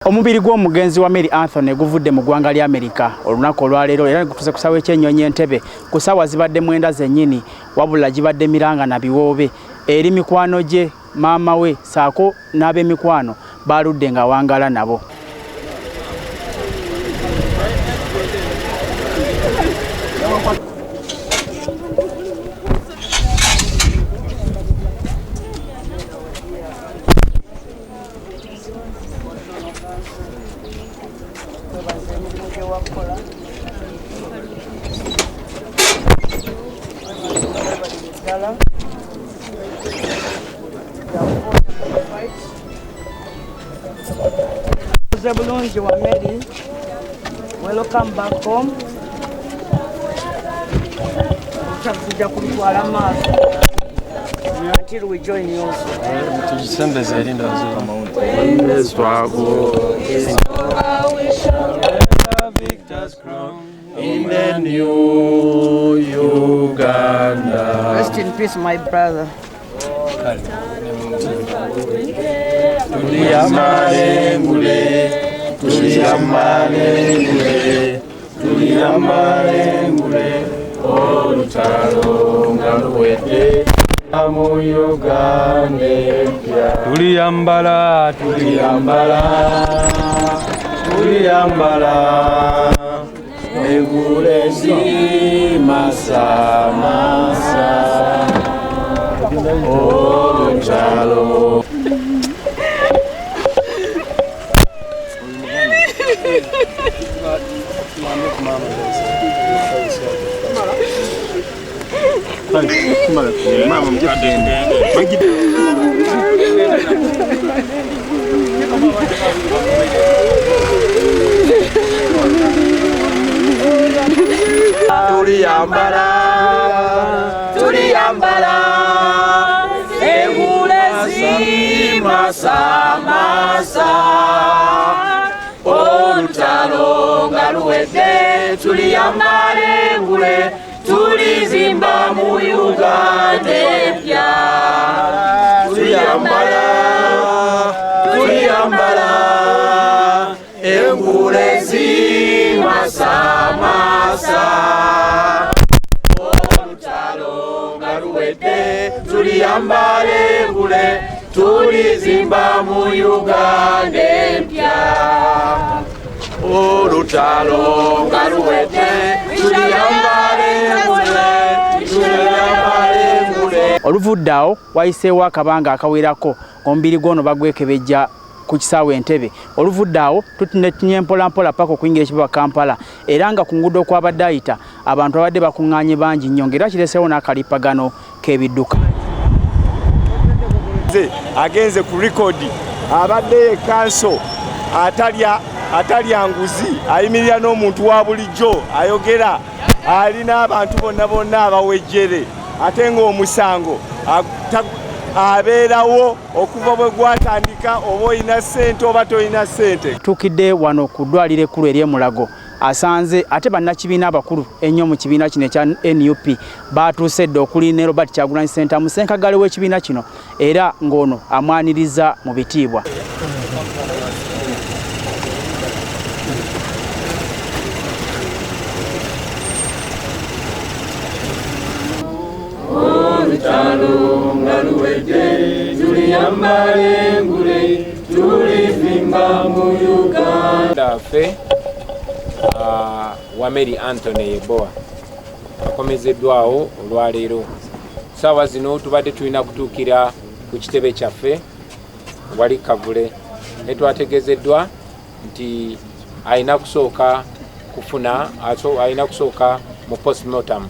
Omubiri gw'omugenzi Wameli Anthony guvudde mu ggwanga lya Amerika olunaku olwaleero era gutuuse ku Kisawe ky'ennyonyi Entebe ku ssaawa zibadde mwenda zennyini wabula gibadde Emiranga na biwoobe eri mikwano gye maama we saako n'ab'emikwano baaludde nga awangaala nabo. Wameli, welcome back home. Until we join you also. In the new Uganda. Rest in peace, my brother. Tuliyamalengule olutalo nga luwedde mu Uganda empya. Tuliyambala engule zimasamasa olutalo. Tuliyambala engule zimasamasa olutalo nga luwedde. Tuliyambala engule tulizimba mu Uganda empya. Tuliyambala engule zimasamasa olutalo nga luwedde. Tuliyambala engule tulizimba mu Uganda empya. Olutalo nga luwedde. Oluvudde awo wayiseewo akabanga akawerako omubiri gwono bagwekebejja ku Kisawe Entebe. Oluvudde awo tutunye mpolampola paka okuyingira ekibuga Kampala era nga ku nguudo kwabadde ayita abantu abadde bakuŋŋaanye bangi nnyo ng'era kireseewo n'akalipagano k'ebidduka. Agenze ku likodi abadde kanso atalya nguzi ayimirira n'omuntu wa bulijjo ayogera alina abantu bonna abawejjere ate ng'omusango abeerawo okuva bwe gwatandika oba olina ssente oba tolina ssente. Tuukidde wano ku ddwaliro ekkulu ery'Emulago asanze ate bannakibiina abakulu ennyo mu kibiina kino ekya NUP baatuuse dde okuli ne Robert Kyagulanyi Ssentamu musenkagale w'ekibiina kino era ng'ono amwaniriza mu bitiibwa. Olutalo nga luwedde tuliyambala engule tulizimba mu Uganda. Ffe Wameli Anthony Yeboa akomezeddwawo olwaleero. Ssaawa zino tubadde tulina kutuukira ku kitebe kyaffe wali Kavule ne twategezeddwa nti alina kusooka mu postmortem.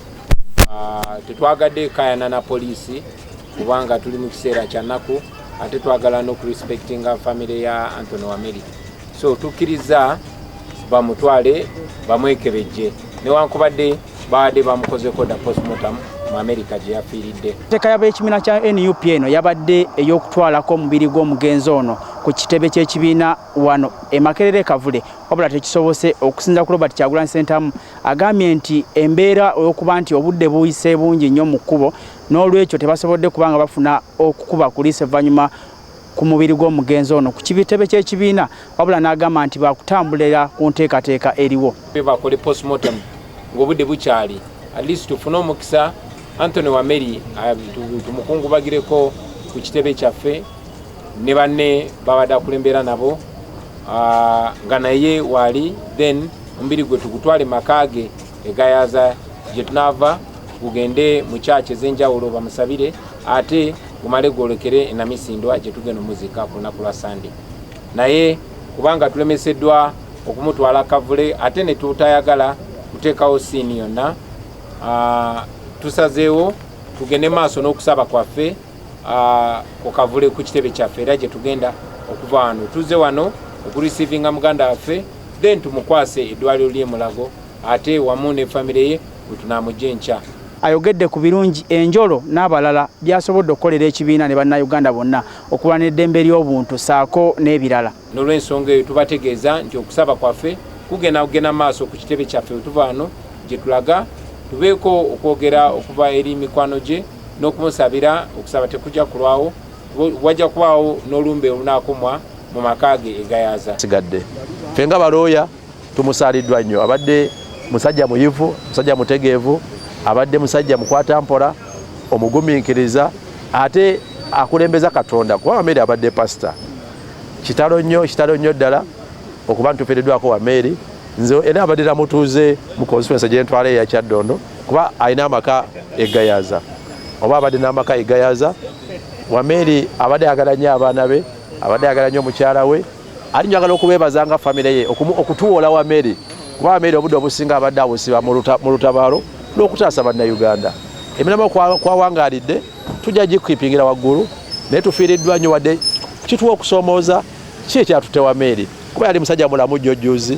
Tetwagadde kayana na poliisi kubanga tuli mu kiseera kya nnaku ate twagala n'okurespectinga family ya Anthony Wameli. So tukkiriza bamutwale bamwekebejje newankubadde baadde bamukozeko da postmortem mu Amerika gye yafiiridde. Enteeka y'abekibiina kya NUP eno yabadde ey'okutwalako omubiri gw'omugenzi ono ku kitebe ky'ekibiina wano e Makerere Kavule wabula tekisobose okusinza ku Robert Kyagulanyi Ssentamu agambye nti embeera okuba nti obudde buyise bungi nnyo mu kkubo n'olwekyo tebasobodde kubanga bafuna okukuba ku liisi evvannyuma ku mubiri gw'omugenzi ono ku kibitebe ky'ekibiina wabula n'agamba nti bakutambulira ku nteekateeka eriwo. Bakole postmortem ng'obudde bukyali at least tufune omukisa Anthony Wameli tumukungubagireko ku kitebe kyaffe ne banne babadde akulembera nabo nga naye wali then ombiri gwe tugutwale makage egayaza gye tunaava gugende mu kyaki ez'enjawulo bamusabire ate gumale gwolekere enamisindwa gye tugenda omuzika ku lunaku lwa Sunday. Naye kubanga tulemeseddwa okumutwala kavule ate ne tutayagala kuteekawo siini yonna tusazeewo tugende maaso n'okusaba kwaffe ku kavule ku kitebe kyaffe era gye tugenda okuva wano tuze wano okurisivinga muganda waffe then tumukwase eddwaliro ly'e Mulago ate wamu ne famire ye wetunamujja enkya. Ayogedde ku birungi enjolo n'abalala byasobodde okukolera ekibiina ne bannayuganda bonna okulwana eddembe ly'obuntu saako n'ebirala. N'olw'ensonga eyo tubategeeza nti okusaba kwaffe kugenda maaso ku kitebe kyaffe wetuva wano gye tulaga tubeeko okwogera okuva eri mikwano gye n'okumusabira okusaba tekujja kulwawo wajja kubaawo n'olumbe olunaakomwa mu makage egayaza. Sigadde ffe nga balooya tumusaaliddwa nnyo, abadde musajja muyivu, musajja mutegeevu, abadde musajja mukwata mpola, omugumiikiriza ate akulembeza Katonda kuba Wameli abadde pasita. Kitalo nnyo ddala okuba ntufiiriddwako Wameli. Nze era abadde namutuuze mu constituency gye ntwala eya Kyaddondo kuba alina amaka egayaza oba abadde n'amaka egayaza. Wameli abadde ayagala nnyo abaana be, abadde ayagala nnyo mukyala we, ali njagala okubeebaza nga famire ye okutuwola Wameli kuba Wameli obudde obusinga abadde abusiba mu lutabaalo n'okutaasa bannayuganda. Emirembe kwawangaalidde tujja gikipingira waggulu naye tufiiriddwa nnyo wadde kituwa okusoomooza ki ekyatutte Wameli kuba yali musajja mulamu jjojjuzi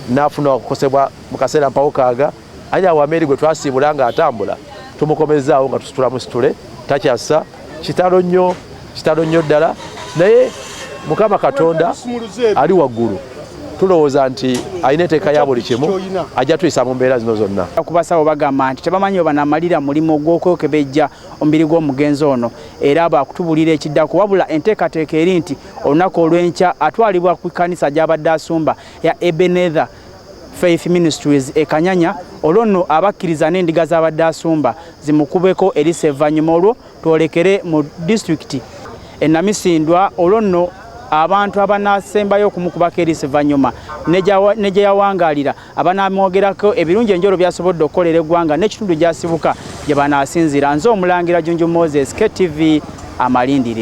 n'afuna okukosebwa mu kaseera mpawukaaga aya Wameli gwe twasiibula nga atambula tumukomezaawo nga tusitula musitule takyassa. Kitalo nnyo ddala naye Mukama Katonda ali waggulu tulowooza nti alina etteeka ya buli kimu ajja tuyisa mu mbeera zino zonna. Kubasaba bagamba nti tebamanyi oba namalira mulimu gw'okwekebejja omubiri gw'omugenzi ono era bakutubulira ekiddako wabula enteekateeka eri nti olunaku olw'enkya atwalibwa ku kkanisa gy'abadde asumba ya Ebenezer Faith Ministries Kanyanya olwo nno abakkiriza n'endiga z'abadde asumba zimukubeko erisa evvannyuma olwo twolekere mu disitulikiti Namisindwa olwo nno abantu abanaasembayo okumukubako erisa evvannyuma ne gye yawangaalira abanamwogerako ebirungi enjolo byasobodde okukolera eggwanga n'ekitundu gy'asibuka gye banaasinzira. Nze Omulangira Junju Moses, KTV Amalindire.